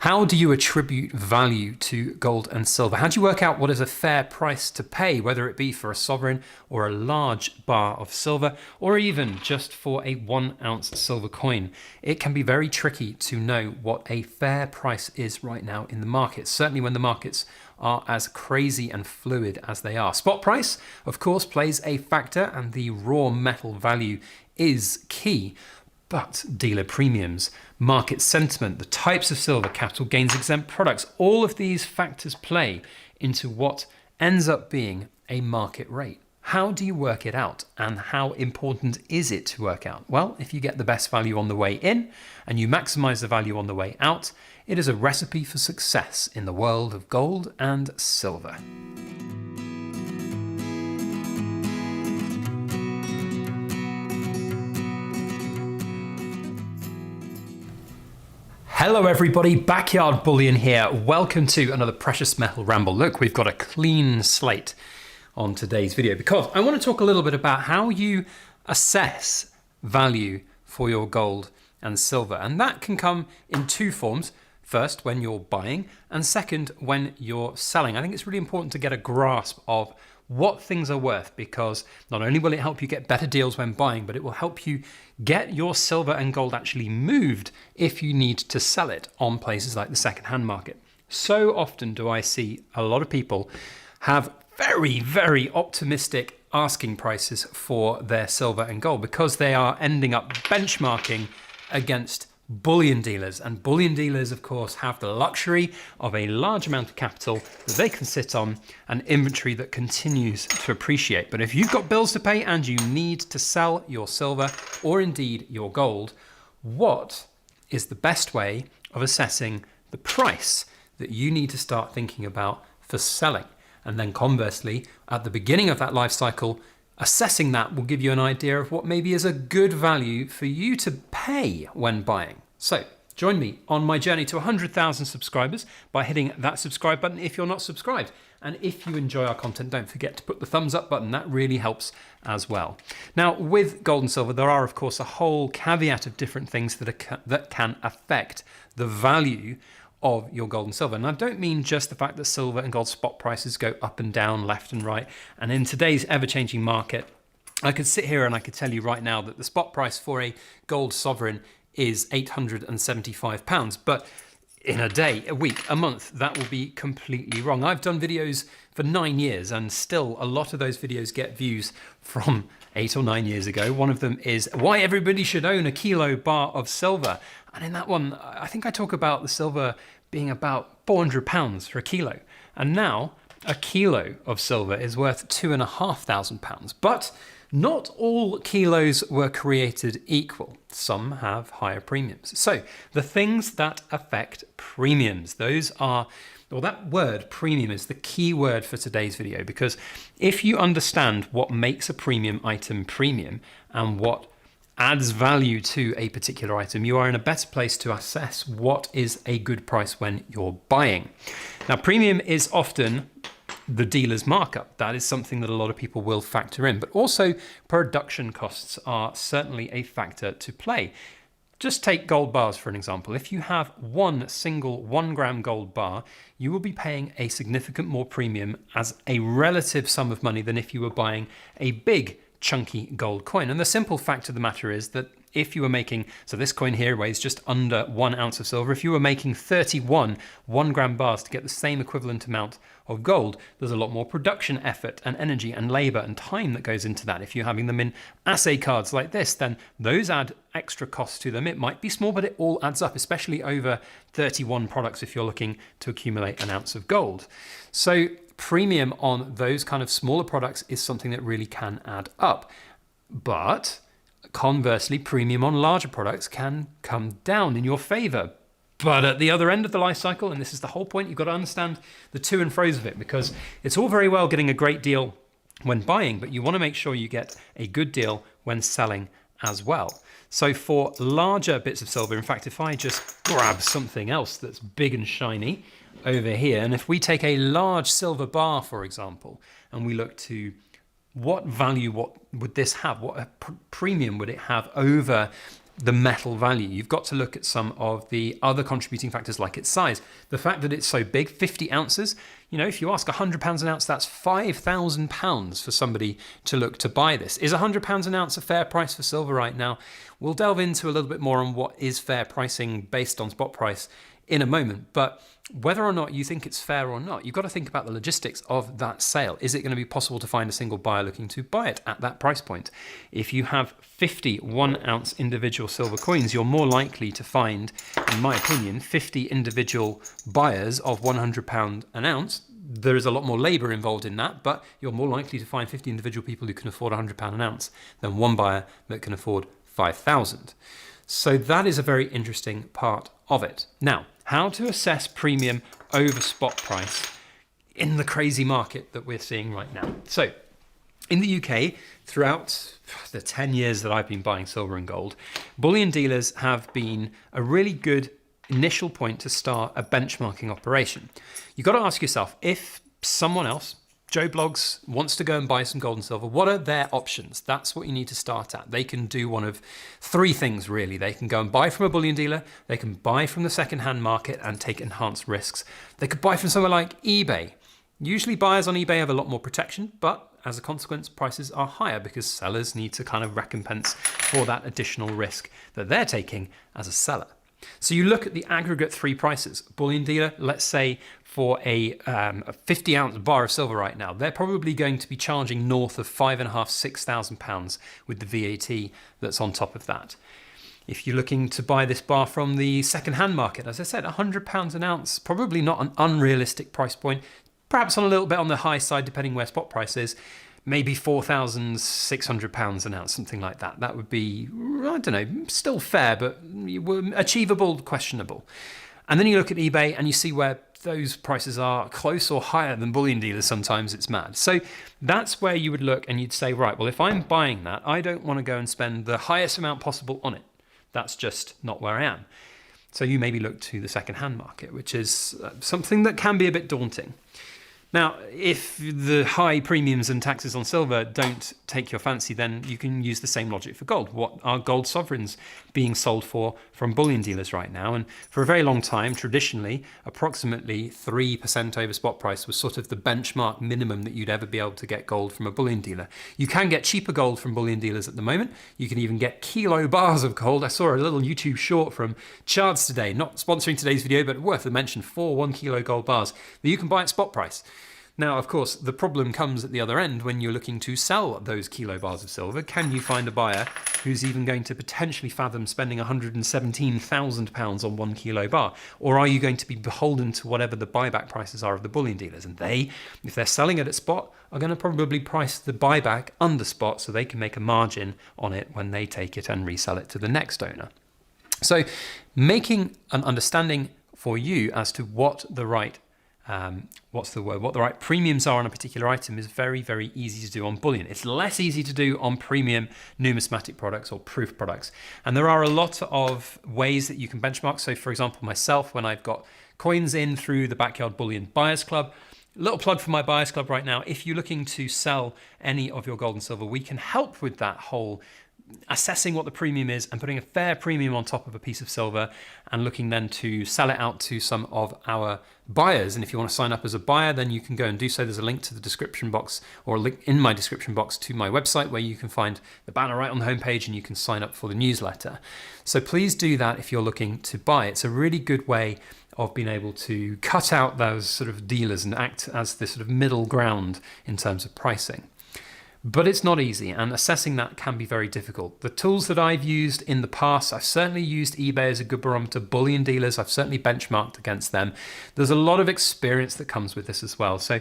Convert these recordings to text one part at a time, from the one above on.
How do you attribute value to gold and silver? How do you work out what is a fair price to pay, whether it be for a sovereign or a large bar of silver, or even just for a 1 ounce silver coin? It can be very tricky to know what a fair price is right now in the market, certainly when the markets are as crazy and fluid as they are. Spot price, of course, plays a factor, and the raw metal value is key. But dealer premiums, market sentiment, the types of silver, capital gains exempt products, all of these factors play into what ends up being a market rate. How do you work it out, and how important is it to work out? Well, if you get the best value on the way in and you maximize the value on the way out, it is a recipe for success in the world of gold and silver. Hello everybody, Backyard Bullion here. Welcome to another Precious Metal Ramble. Look, we've got a clean slate on today's video because I want to talk a little bit about how you assess value for your gold and silver. And that can come in two forms. First, when you're buying, and second, when you're selling. I think it's really important to get a grasp of what things are worth, because not only will it help you get better deals when buying, but it will help you get your silver and gold actually moved if you need to sell it on places like the second-hand market. So often do I see a lot of people have very, very optimistic asking prices for their silver and gold because they are ending up benchmarking against bullion dealers. And bullion dealers, of course, have the luxury of a large amount of capital that they can sit on, an inventory that continues to appreciate. But if you've got bills to pay and you need to sell your silver or indeed your gold, what is the best way of assessing the price that you need to start thinking about for selling? And then conversely, at the beginning of that life cycle, assessing that will give you an idea of what maybe is a good value for you to pay when buying. So join me on my journey to 100,000 subscribers by hitting that subscribe button if you're not subscribed. And if you enjoy our content, don't forget to put the thumbs up button. That really helps as well. Now, with gold and silver, there are, of course, a whole caveat of different things that can affect the value of your gold and silver. And I don't mean just the fact that silver and gold spot prices go up and down, left and right. And in today's ever-changing market, I could sit here and I could tell you right now that the spot price for a gold sovereign is £875. But in a day, a week, a month, that will be completely wrong. I've done videos for 9 years and still a lot of those videos get views from 8 or 9 years ago. One of them is why everybody should own a kilo bar of silver. And in that one, I think I talk about the silver being about £400 for a kilo. And now a kilo of silver is worth £2,500. But not all kilos were created equal. Some have higher premiums. So the things that affect premiums, those are, well, that word premium is the key word for today's video, because if you understand what makes a premium item premium and what adds value to a particular item, you are in a better place to assess what is a good price when you're buying. Now, premium is often the dealer's markup. That is something that a lot of people will factor in, but also production costs are certainly a factor to play. Just take gold bars for an example. If you have one single 1 gram gold bar, you will be paying a significant more premium as a relative sum of money than if you were buying a big chunky gold coin. And the simple fact of the matter is that if you were making, so this coin here weighs just under 1 ounce of silver, if you were making 31 1 gram bars to get the same equivalent amount of gold, there's a lot more production effort and energy and labor and time that goes into that. If you're having them in assay cards like this, then those add extra costs to them. It might be small, but it all adds up, especially over 31 products if you're looking to accumulate an ounce of gold. So premium on those kind of smaller products is something that really can add up. But conversely, premium on larger products can come down in your favor. But at the other end of the life cycle, and this is the whole point, you've got to understand the to and fro's of it, because it's all very well getting a great deal when buying, but you want to make sure you get a good deal when selling as well. So for larger bits of silver, in fact, if I just grab something else that's big and shiny over here, and if we take a large silver bar, for example, and we look to what value, what would this have? What premium would it have over the metal value. You've got to look at some of the other contributing factors like its size. The fact that it's so big, 50 ounces, if you ask £100 an ounce, that's £5,000 for somebody to look to buy this. Is £100 an ounce a fair price for silver right now? We'll delve into a little bit more on what is fair pricing based on spot price in a moment, but whether or not you think it's fair or not, you've got to think about the logistics of that sale. Is it going to be possible to find a single buyer looking to buy it at that price point? If you have 50 1-ounce individual silver coins, you're more likely to find, in my opinion, 50 individual buyers of £100 an ounce. There is a lot more labour involved in that, but you're more likely to find 50 individual people who can afford £100 an ounce than one buyer that can afford 5,000. So that is a very interesting part of it. Now, how to assess premium over spot price in the crazy market that we're seeing right now. So in the UK, throughout the 10 years that I've been buying silver and gold, bullion dealers have been a really good initial point to start a benchmarking operation. You've got to ask yourself, if someone else, Joe Blogs, wants to go and buy some gold and silver, what are their options? That's what you need to start at. They can do one of three things, really. They can go and buy from a bullion dealer, they can buy from the second-hand market and take enhanced risks. They could buy from somewhere like eBay. Usually buyers on eBay have a lot more protection, but as a consequence, prices are higher because sellers need to kind of recompense for that additional risk that they're taking as a seller. So you look at the aggregate three prices. Bullion dealer, let's say for a 50-ounce bar of silver right now, they're probably going to be charging north of £5,500 to £6,000 with the VAT that's on top of that. If you're looking to buy this bar from the second-hand market, as I said, £100 an ounce, probably not an unrealistic price point, perhaps on a little bit on the high side depending where spot price is. Maybe £4,600 an ounce, something like that. That would be, I don't know, still fair, but achievable, questionable. And then you look at eBay and you see where those prices are close or higher than bullion dealers. Sometimes it's mad. So that's where you would look and you'd say, right, well, if I'm buying that, I don't want to go and spend the highest amount possible on it. That's just not where I am. So you maybe look to the second-hand market, which is something that can be a bit daunting. Now, if the high premiums and taxes on silver don't take your fancy, then you can use the same logic for gold. What are gold sovereigns being sold for from bullion dealers right now? And for a very long time, traditionally, approximately 3% over spot price was sort of the benchmark minimum that you'd ever be able to get gold from a bullion dealer. You can get cheaper gold from bullion dealers at the moment. You can even get kilo bars of gold. I saw a little YouTube short from Chards today, not sponsoring today's video, but worth a mention, 4 1 kilo gold bars that you can buy at spot price. Now, of course, the problem comes at the other end when you're looking to sell those kilo bars of silver. Can you find a buyer who's even going to potentially fathom spending £117,000 on 1 kilo bar? Or are you going to be beholden to whatever the buyback prices are of the bullion dealers? And they, if they're selling it at spot, are going to probably price the buyback under spot so they can make a margin on it when they take it and resell it to the next owner. So making an understanding for you as to what the right what the right premiums are on a particular item is very, very easy to do on bullion. It's less easy to do on premium numismatic products or proof products. And there are a lot of ways that you can benchmark. So for example, myself, when I've got coins in through the Backyard Bullion Buyers Club, little plug for my Buyers Club right now. If you're looking to sell any of your gold and silver, we can help with that whole assessing what the premium is and putting a fair premium on top of a piece of silver and looking then to sell it out to some of our buyers. And if you want to sign up as a buyer, then you can go and do so. There's a link to the description box or a link in my description box to my website where you can find the banner right on the homepage and you can sign up for the newsletter. So please do that if you're looking to buy. It's a really good way of being able to cut out those sort of dealers and act as this sort of middle ground in terms of pricing. But it's not easy, and assessing that can be very difficult. The tools that I've used in the past, I've certainly used eBay as a good barometer. Bullion dealers, I've certainly benchmarked against them. There's a lot of experience that comes with this as well. So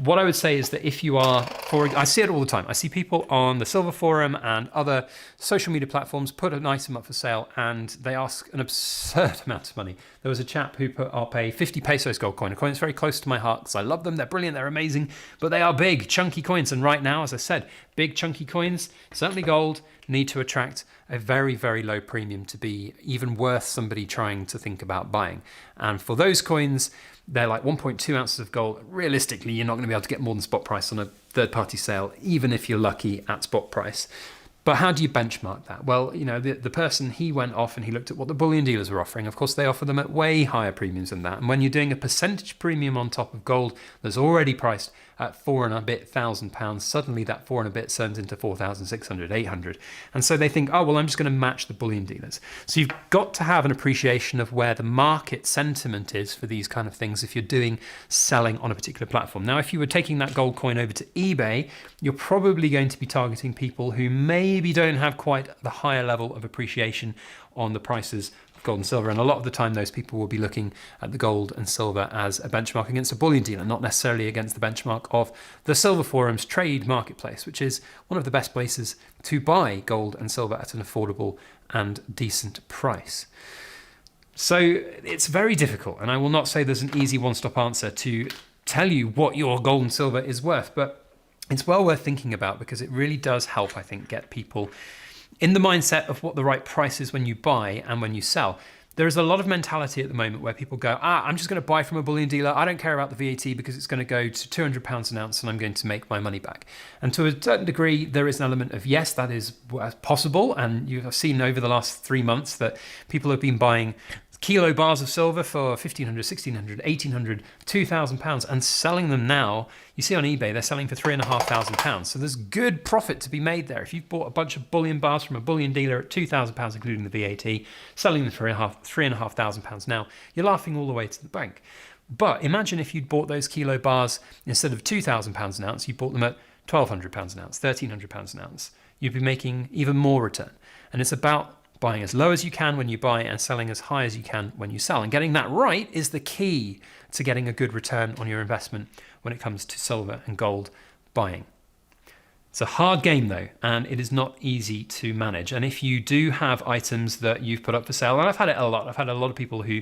what I would say is that if you are, I see it all the time. I see people on the Silver Forum and other social media platforms put an item up for sale and they ask an absurd amount of money. There was a chap who put up a 50 pesos gold coin, a coin that's very close to my heart because I love them. They're brilliant, they're amazing, but they are big, chunky coins. And right now, as I said, big chunky coins, certainly gold, need to attract a very, very low premium to be even worth somebody trying to think about buying. And for those coins, they're like 1.2 ounces of gold. Realistically, you're not going to be able to get more than spot price on a third-party sale, even if you're lucky at spot price. But how do you benchmark that? Well, the person, he went off and he looked at what the bullion dealers were offering. Of course, they offer them at way higher premiums than that. And when you're doing a percentage premium on top of gold that's already priced at £4,000, suddenly that 4 and a bit turns into 4,600, 800. And so they think, oh, well, I'm just going to match the bullion dealers. So you've got to have an appreciation of where the market sentiment is for these kind of things if you're doing selling on a particular platform. Now, if you were taking that gold coin over to eBay, you're probably going to be targeting people who maybe don't have quite the higher level of appreciation on the prices of gold and silver. And a lot of the time, those people will be looking at the gold and silver as a benchmark against a bullion dealer, not necessarily against the benchmark of the Silver Forum's trade marketplace, which is one of the best places to buy gold and silver at an affordable and decent price. So it's very difficult, and I will not say there's an easy one-stop answer to tell you what your gold and silver is worth, but it's well worth thinking about because it really does help, I think, get people in the mindset of what the right price is when you buy and when you sell. There is a lot of mentality at the moment where people go, I'm just going to buy from a bullion dealer. I don't care about the VAT because it's going to go to £200 an ounce and I'm going to make my money back. And to a certain degree, there is an element of, yes, that is possible. And you have seen over the last 3 months that people have been buying kilo bars of silver for £1,500, £1,600, £1,800, £2,000 and selling them now. You see on eBay, they're selling for £3,500. So there's good profit to be made there. If you've bought a bunch of bullion bars from a bullion dealer at £2,000, including the VAT, selling them for £3,500 now, you're laughing all the way to the bank. But imagine if you'd bought those kilo bars instead of £2,000 an ounce, you bought them at £1,200 an ounce, £1,300 an ounce. You'd be making even more return. And it's about buying as low as you can when you buy and selling as high as you can when you sell. And getting that right is the key to getting a good return on your investment when it comes to silver and gold buying. It's a hard game though, and it is not easy to manage. And if you do have items that you've put up for sale, and I've had it a lot, I've had a lot of people who,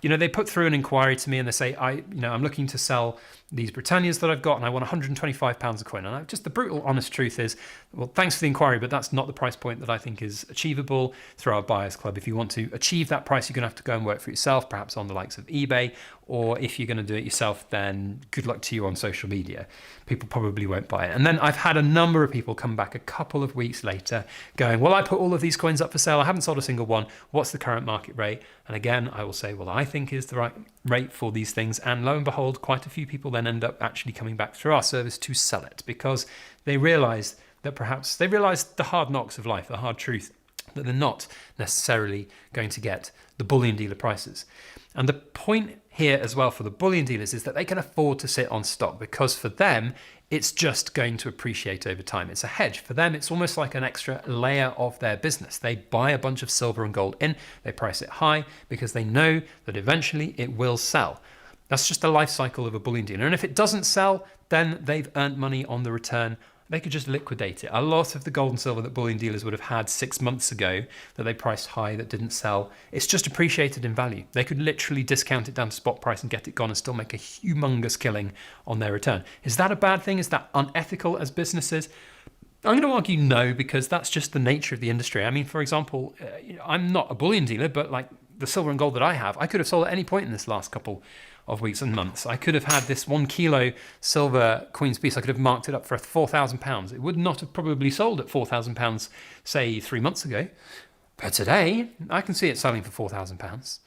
they put through an inquiry to me and they say, I'm looking to sell these Britannias that I've got and I want £125 a coin. And just the brutal honest truth is, well, thanks for the inquiry, but that's not the price point that I think is achievable through our buyers club. If you want to achieve that price, you're going to have to go and work for yourself, perhaps on the likes of eBay, or if you're going to do it yourself, then good luck to you on social media. People probably won't buy it. And then I've had a number of people come back a couple of weeks later going, well, I put all of these coins up for sale. I haven't sold a single one. What's the current market rate? And again, I will say, well, I think is the right rate for these things. And lo and behold, quite a few people then end up actually coming back through our service to sell it because they realized that perhaps they realized the hard knocks of life, the hard truth, that they're not necessarily going to get the bullion dealer prices. And the point here as well for the bullion dealers is that they can afford to sit on stock because for them, it's just going to appreciate over time. It's a hedge. For them, it's almost like an extra layer of their business. They buy a bunch of silver and gold in, they price it high because they know that eventually it will sell. That's just the life cycle of a bullion dealer. And if it doesn't sell, then they've earned money on the return. They could just liquidate it. A lot of the gold and silver that bullion dealers would have had 6 months ago that they priced high that didn't sell, it's just appreciated in value. They could literally discount it down to spot price and get it gone and still make a humongous killing on their return. Is that a bad thing? Is that unethical as businesses? I'm going to argue no, because that's just the nature of the industry. I mean, for example, I'm not a bullion dealer, but like the silver and gold that I have, I could have sold at any point in this last couple of weeks and months. I could have had this 1 kilo silver Queen's piece. I could have marked it up for £4,000. It would not have probably sold at £4,000, say 3 months ago. But today, I can see it selling for £4,000.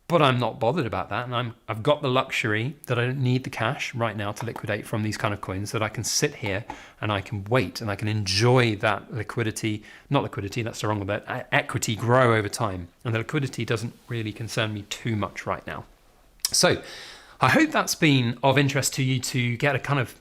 But I'm not bothered about that. And I've got the luxury that I don't need the cash right now to liquidate from these kind of coins, that I can sit here and I can wait and I can enjoy that liquidity, not liquidity, that's the wrong word, equity grow over time. And the liquidity doesn't really concern me too much right now. So I hope that's been of interest to you to get a kind of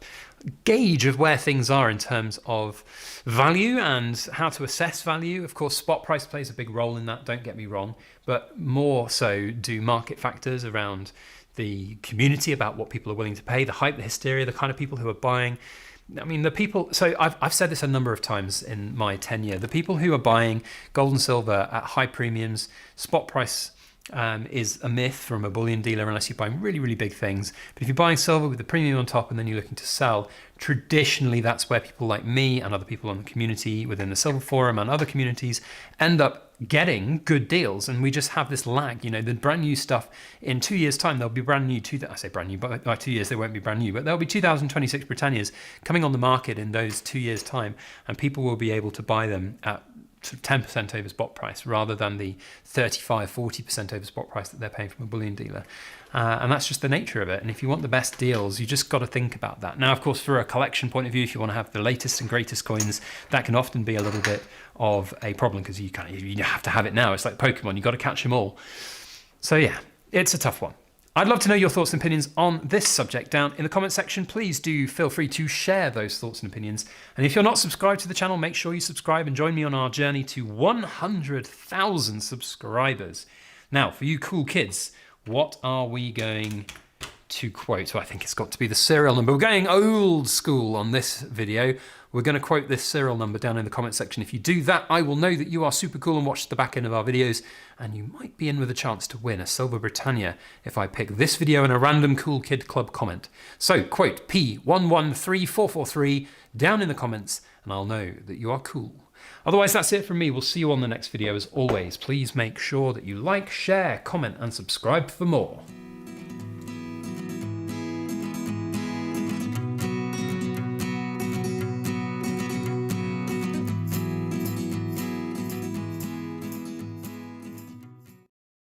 gauge of where things are in terms of value and how to assess value. Of course, spot price plays a big role in that, don't get me wrong, but more so do market factors around the community, about what people are willing to pay, the hype, the hysteria, the kind of people who are buying. I mean, the people, so I've said this a number of times in my tenure, the people who are buying gold and silver at high premiums, spot price is a myth from a bullion dealer unless you're buying really, really big things. But if you're buying silver with the premium on top and then you're looking to sell, traditionally that's where people like me and other people in the community within the silver forum and other communities end up getting good deals. And we just have this lag, you know, the brand new stuff in 2 years time, they'll be brand new. I say brand new, but by 2 years they won't be brand new, but there'll be 2026 Britannias coming on the market in those 2 years time, and people will be able to buy them at sort of 10% over spot price rather than the 35-40% over spot price that they're paying from a bullion dealer. And that's just the nature of it. And if you want the best deals, you just got to think about that. Now, of course, for a collection point of view, if you want to have the latest and greatest coins, that can often be a little bit of a problem because you have to have it now. It's like Pokemon, you got to catch them all. So yeah, it's a tough one. I'd love to know your thoughts and opinions on this subject down in the comment section. Please do feel free to share those thoughts and opinions. And if you're not subscribed to the channel, make sure you subscribe and join me on our journey to 100,000 subscribers. Now, for you cool kids, what are we going to quote? So I think it's got to be the serial number. We're going old school on this video. We're going to quote this serial number down in the comment section. If you do that, I will know that you are super cool and watch the back end of our videos, and you might be in with a chance to win a Silver Britannia if I pick this video in a random Cool Kid Club comment. So quote P113443 down in the comments, and I'll know that you are cool. Otherwise, that's it from me. We'll see you on the next video. As always, please make sure that you like, share, comment, and subscribe for more.